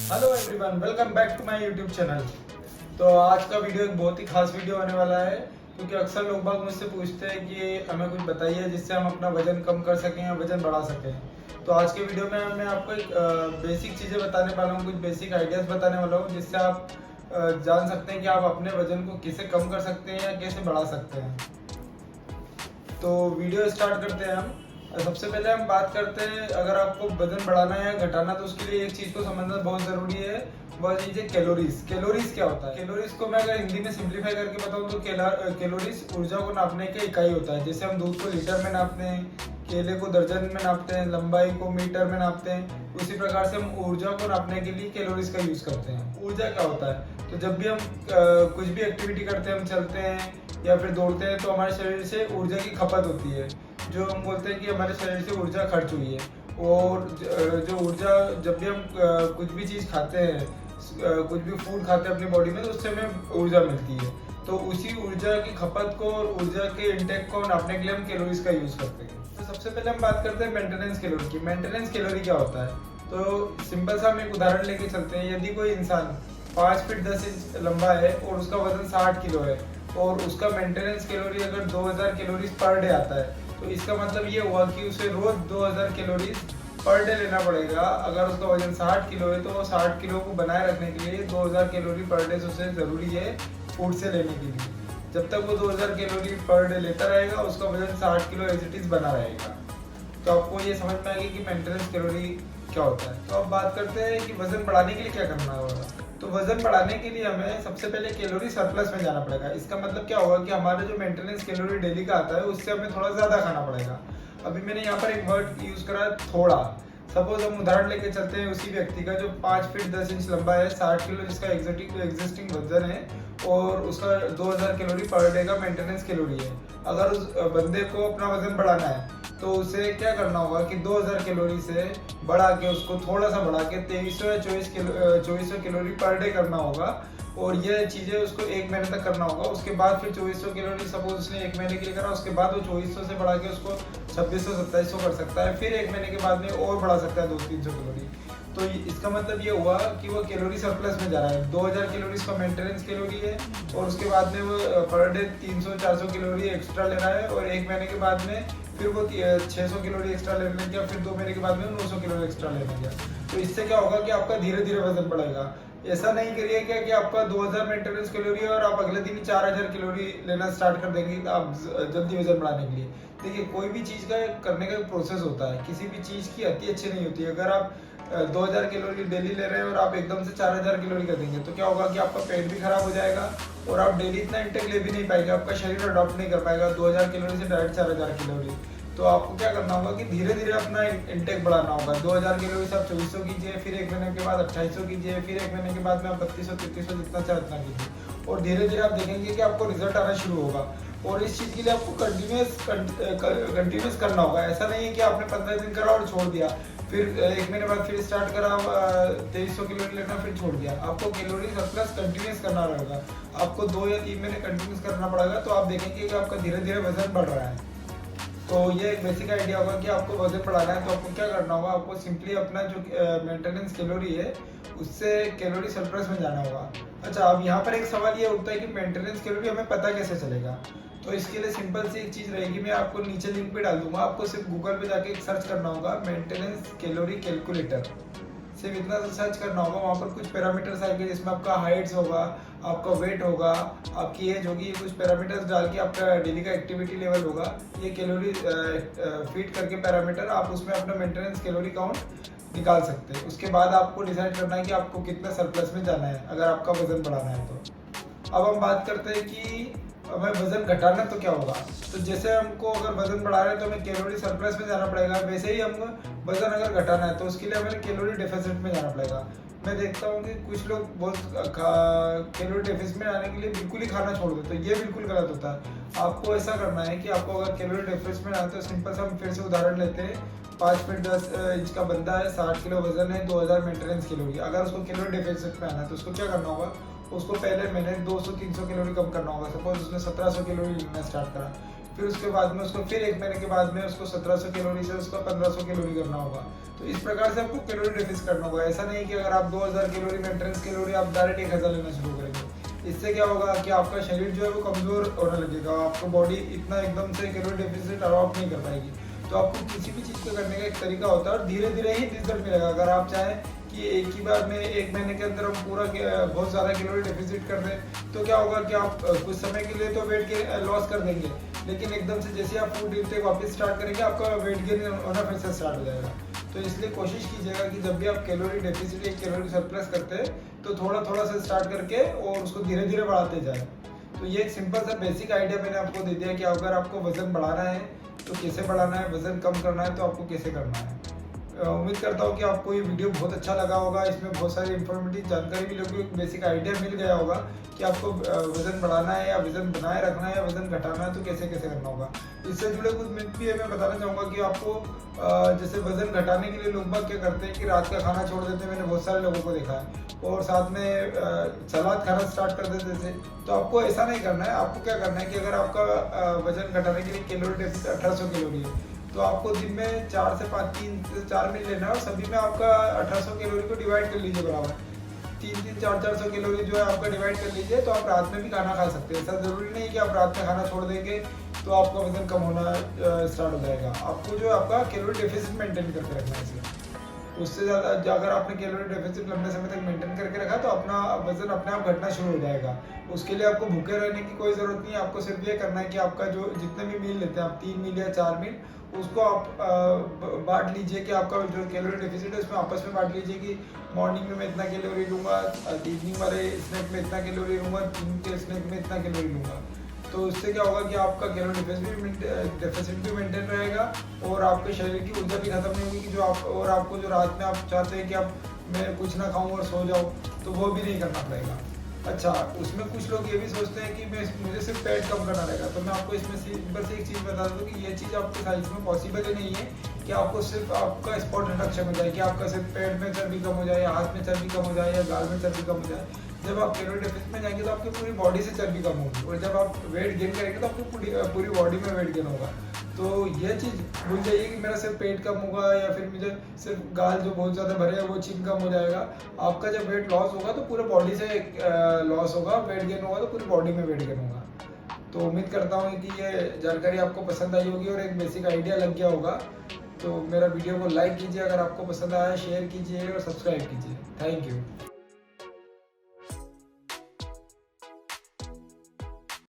Hello everyone, welcome back to my YouTube channel. तो आज का वीडियो एक बहुत ही खास वीडियो होने वाला है, क्योंकि अक्सर लोग बाग मुझसे पूछते हैं कि हमें कुछ बताइए जिससे हम अपना वजन कम कर सकें या वजन बढ़ा सकें। तो आज के वीडियो में मैं आपको एक बेसिक चीज़ें बताने वाला हूँ, कुछ बेसिक आइडियाज़ बताने वाला हूँ, जिससे आप जान सकते हैं कि आप अपने वजन को कैसे कम कर सकते हैं या कैसे बढ़ा सकते हैं। तो वीडियो स्टार्ट करते हैं हम। सबसे पहले हम बात करते हैं, अगर आपको वजन बढ़ाना है या घटाना, तो उसके लिए एक चीज़ को समझना बहुत ज़रूरी है। वह चीज़ है कैलोरीज। कैलोरीज क्या होता है? कैलोरीज को मैं अगर हिंदी में सिंप्लीफाई करके बताऊं तो कैलोरीज ऊर्जा को नापने की इकाई होता है। जैसे हम दूध को लीटर में नापते हैं, केले को दर्जन में नापते हैं, लंबाई को मीटर में नापते हैं, उसी प्रकार से हम ऊर्जा को नापने के लिए कैलोरीज का यूज़ करते हैं। ऊर्जा क्या होता है? तो जब भी हम कुछ भी एक्टिविटी करते हैं, हम चलते हैं या फिर दौड़ते हैं, तो हमारे शरीर से ऊर्जा की खपत होती है, जो हम बोलते हैं कि हमारे शरीर से ऊर्जा खर्च हुई है। और जो ऊर्जा, जब भी हम कुछ भी चीज़ खाते हैं, कुछ भी फूड खाते हैं अपनी बॉडी में, तो उससे हमें ऊर्जा मिलती है। तो उसी ऊर्जा की खपत को और ऊर्जा के इंटेक को नापने के लिए हम कैलोरीज का यूज़ करते हैं। तो सबसे पहले हम बात करते हैं मेंटेनेंस कैलोरी की। मेंटेनेंस कैलोरी क्या होता है? तो सिंपल सा हम एक उदाहरण लेके चलते हैं। यदि कोई इंसान 5 फीट 10 इंच लंबा है और उसका वजन 60 किलो है, और उसका मेंटेनेंस कैलोरी अगर 2000 कैलोरीज पर डे आता है, तो इसका मतलब ये हुआ कि उसे रोज 2000 कैलोरीज पर डे लेना पड़ेगा। अगर उसका वजन 60 किलो है, तो वो 60 किलो को बनाए रखने के लिए 2000 कैलोरी पर डे उसे ज़रूरी है फूड से लेने के लिए। जब तक वो 2000 कैलोरी पर डे लेता रहेगा, उसका वजन 60 किलो एज इट इज़ बना रहेगा। तो आपको ये समझ में आएगी कि मेंटेनेंस कैलोरी क्या होता है। तो अब बात करते हैं कि वजन बढ़ाने के लिए क्या करना होगा। तो वजन बढ़ाने के लिए हमें सबसे पहले कैलोरी सरप्लस में जाना पड़ेगा। इसका मतलब क्या होगा कि हमारा जो मेंटेनेंस कैलोरी डेली का आता है, उससे हमें थोड़ा ज़्यादा खाना पड़ेगा। अभी मैंने यहाँ पर एक वर्ड यूज़ करा है, थोड़ा। सपोज हम उदाहरण लेके चलते हैं उसी व्यक्ति का जो 5 फीट 10 इंच लंबा है, 60 किलो जिसका एग्जिस्टिंग वजन है, और उसका 2000 कैलोरी पर डे का मेंटेनेंस कैलोरी है। अगर उस बंदे को अपना वजन बढ़ाना है, तो उसे क्या करना होगा कि 2000 कैलोरी से बढ़ा के, उसको थोड़ा सा बढ़ा के 2300 या 2400 कैलोरी पर डे करना होगा। और ये चीज़ें उसको 1 महीने तक करना होगा। उसके बाद फिर 2400 कैलोरी सपोज उसने 1 महीने के लिए करा, उसके बाद वो 2400 से बढ़ा के उसको 2600 2700 कर सकता है। फिर 1 महीने के बाद में और बढ़ा सकता है 200-300 कैलोरी। तो इसका मतलब ये हुआ कि वो कैलोरी सरप्लस में जा रहा है। 2000 कैलोरी इसका मेंटेनेंस कैलोरी है, और उसके बाद में वो पर डे 300-400 कैलोरी एक्स्ट्रा ले रहा है, और 1 महीने के बाद में फिर वो 600 कैलोरी एक्स्ट्रा लेने लग गया, फिर 2 महीने के बाद में 900 कैलोरी एक्स्ट्रा लेने लग गया। तो इससे क्या होगा कि आपका धीरे धीरे वजन बढ़ेगा। ऐसा नहीं करिए क्या कि आपका 2000 मेंटेनेंस कैलोरी है और आप अगले दिन ही 4000 कैलोरी लेना स्टार्ट कर देंगे आप जल्दी वजन बढ़ाने के लिए। देखिए, कोई भी चीज़ का करने का प्रोसेस होता है। किसी भी चीज़ की अति अच्छी नहीं होती है। अगर आप 2000 कैलोरी डेली ले रहे हैं और आप एकदम से 4000 कैलोरी कर देंगे, तो क्या होगा कि आपका पेट भी खराब हो जाएगा, और आप डेली इतना इंटेक ले भी नहीं पाएंगे। आपका शरीर अडॉप्ट नहीं कर पाएगा 2000 कैलोरी से डायरेक्ट 4000 कैलोरी। तो आपको क्या करना होगा कि धीरे धीरे अपना इंटेक बढ़ाना होगा। 2000 कैलोरी से आप 2400 कीजिए, फिर 1 महीने के बाद 2800 कीजिए, फिर 1 महीने के बाद में आप 3200-3300 जितना चाहे उतना कीजिए, और धीरे धीरे आप देखेंगे कि आपको रिजल्ट आना शुरू होगा। और इस चीज़ के लिए आपको कंटिन्यूस करना होगा। ऐसा नहीं है कि आपने 15 दिन करा और छोड़ दिया, फिर 1 महीने बाद फिर स्टार्ट करा 2300 कैलोरी लेना, फिर छोड़ दिया। आपको कैलोरी सरप्लस कंटिन्यूस करना रहेगा। आपको 2 या 3 महीने कंटिन्यूस करना पड़ेगा, तो आप देखेंगे कि आपका धीरे धीरे वजन बढ़ रहा है। तो ये एक बेसिक आइडिया होगा कि आपको वजन बढ़ाना है, तो आपको क्या करना होगा, आपको सिंपली अपना जो मेंटेनेंस कैलोरी है, उससे कैलोरी सरप्लस में जाना होगा। अच्छा, अब यहाँ पर एक सवाल ये उठता है कि मेंटेनेंस कैलोरी हमें पता कैसे चलेगा। तो इसके लिए सिंपल सी एक चीज़ रहेगी, मैं आपको नीचे लिंक पे डाल दूंगा। आपको सिर्फ गूगल पे जाके सर्च करना होगा मेंटेनेंस कैलोरी कैलकुलेटर। सिर्फ इतना सर्च करना होगा, वहाँ पर कुछ पैरामीटर्स आएंगे, जिसमें आपका हाइट्स होगा, आपका वेट होगा, आपकी एज होगी। ये कुछ पैरामीटर्स डाल के आपका डेली का एक्टिविटी लेवल होगा। ये कैलोरी फीड करके पैरामीटर, आप उसमें अपना मेंटेनेंस कैलोरी काउंट निकाल सकते हैं। उसके बाद आपको डिसाइड करना है कि आपको कितना सरप्लस में जाना है, अगर आपका वजन बढ़ाना है तो। अब हम बात करते हैं कि हमें वजन घटाना तो क्या होगा। तो जैसे हमको अगर वजन बढ़ा रहे हैं, तो हमें कैलोरी सरप्लस में जाना पड़ेगा। वैसे ही हम वजन अगर घटाना है, तो उसके लिए हमें कैलोरी डेफिसिट में जाना पड़ेगा। मैं देखता हूँ कि कुछ लोग बहुत कैलोरी डेफिसिट में आने के लिए बिल्कुल ही खाना छोड़ देते हैं। ये बिल्कुल गलत होता है। आपको ऐसा करना है कि आपको अगर कैलोरी डेफिसिट में आना है, तो सिंपल से हम फिर से उदाहरण लेते हैं। 5 फीट 10 इंच का बंदा है, 60 किलो वजन है, 2000 मेंटेनेंस कैलोरी। अगर उसको कैलोरी डेफिसिट में आना है, तो उसको क्या करना होगा, उसको पहले महीने 200-300 कैलोरी कम करना होगा। सपोज उसने 1700 कैलोरी लेना स्टार्ट करा, फिर उसके बाद में उसको फिर 1 महीने के बाद में उसको 1700 कैलोरी से उसका 1500 कैलोरी करना होगा। तो इस प्रकार से आपको कैलोरी डेफिसिट करना होगा। ऐसा नहीं कि अगर आप 2000 कैलोरी मेंटेनेंस कैलोरी आप डायरेक्ट 1000 लेना शुरू करेंगे। इससे क्या होगा कि आपका शरीर जो है वो कमजोर होने लगेगा, आपको बॉडी इतना एकदम से कैलोरी डेफिसिट अडॉप्ट नहीं कर पाएगी। तो आपको किसी भी चीज़ को करने का एक तरीका होता है और धीरे धीरे ही रिजल्ट मिलेगा। अगर आप चाहें कि एक ही बार में 1 महीने के अंदर हम पूरा बहुत ज़्यादा कैलोरी डेफिसिट कर दें तो क्या होगा कि आप कुछ समय के लिए तो वेट के लॉस कर देंगे, लेकिन एकदम से जैसे आप फूड इंटेक वापस स्टार्ट करेंगे आपका वेट गेन होना फिर से स्टार्ट हो जाएगा। तो इसलिए कोशिश कीजिएगा कि जब भी आप कैलोरी डेफिसिट या कैलोरी सरप्लस करते हैं तो थोड़ा थोड़ा सा स्टार्ट करके और उसको धीरे धीरे बढ़ाते जाए। तो ये एक सिंपल सा बेसिक आइडिया मैंने आपको दे दिया कि अगर आपको वजन बढ़ाना है तो कैसे बढ़ाना है, वजन कम करना है तो आपको कैसे करना है। उम्मीद करता हूँ कि आपको ये वीडियो बहुत अच्छा लगा होगा। इसमें बहुत सारी इंफॉर्मेटिव जानकारी भी लोगों को बेसिक आइडिया मिल गया होगा कि आपको वजन बढ़ाना है या वजन बनाए रखना है या वजन घटाना है तो कैसे कैसे करना होगा। इससे जुड़े कुछ मिनट भी है मैं बताना चाहूँगा कि आपको जैसे वजन घटाने के लिए लोग बाग क्या करते हैं कि रात का खाना छोड़ देते हैं, मैंने बहुत सारे लोगों को देखा है, और साथ में सलाद खाना स्टार्ट कर देते थे। तो आपको ऐसा नहीं करना है। आपको क्या करना है कि अगर आपका वजन घटाने के लिए कैलोरी डेफिसिट 1800 कैलोरी है तो आपको दिन में 4 से 5 3 से 4 मील लेना है और सभी में आपका 1800 कैलोरी को डिवाइड कर लीजिए बराबर। 300-400 कैलोरी जो है आपका डिवाइड कर लीजिए। तो आप रात में भी खाना खा सकते हैं। ऐसा जरूरी नहीं कि आप रात में खाना छोड़ देंगे तो आपका वजन कम होना स्टार्ट हो जाएगा। आपको जो आपका कैलोरी डेफिसिट मेंटेन करके रखना है इसलिए। उससे ज़्यादा अगर आपने कैलोरी डेफिसिट लंबे समय तक मेंटेन करके रखा तो अपना वजन अपने आप घटना शुरू हो जाएगा। उसके लिए आपको भूखे रहने की कोई ज़रूरत नहीं है। आपको सिर्फ ये करना है कि आपका जो जितने भी मील लेते हैं आप 3 मील या 4 मील उसको आप बांट लीजिए कि आपका जो कैलोरी डेफिसिट है उसमें आपस में बांट लीजिए कि मॉर्निंग में मैं इतना कैलोरी लूँगा, इवनिंग वाले स्नैक में इतना कैलोरी लूँगा, दिन के स्नैक में इतना कैलोरी लूँगा। तो उससे क्या होगा कि आपका कैलोरी डेफिसिट भी मेंटेन रहेगा और आपके शरीर की ऊर्जा भी खत्म नहीं होगी कि जो आप और आपको जो रात में आप चाहते हैं कि आप मैं कुछ ना खाऊं और सो जाऊं तो वो भी नहीं करना पड़ेगा। अच्छा, उसमें कुछ लोग ये भी सोचते हैं कि मुझे सिर्फ पेट कम करना रहेगा। तो मैं आपको इसमें सिंपल से एक चीज़ बता दूं कि ये चीज़ आपके साइज में पॉसिबल ही नहीं है कि आपको सिर्फ आपका स्पॉट रिडक्शन हो जाए, कि आपका सिर्फ पेट में चर्बी कम हो जाए या हाथ में चर्बी कम हो जाए या गाल में चर्बी कम हो जाए। जब आप कैलोरी डेफिसिट में जाएंगे तो आपकी पूरी बॉडी से चर्बी कम होगी और जब आप वेट गेन करेंगे तो आपकी पूरी बॉडी में वेट गेन होगा। तो यह चीज़ भूल जाइए कि मेरा सिर्फ पेट कम होगा या फिर मुझे सिर्फ गाल जो बहुत ज़्यादा भरे हैं वो चीज कम हो जाएगा। आपका जब वेट लॉस होगा तो पूरे बॉडी से लॉस होगा, वेट गेन होगा तो पूरी बॉडी में वेट गेन होगा। तो उम्मीद करता हूँ कि ये जानकारी आपको पसंद आई होगी और एक बेसिक आइडिया लग गया होगा। तो मेरा वीडियो को लाइक कीजिए, अगर आपको पसंद आया शेयर कीजिए और सब्सक्राइब कीजिए। Thank you.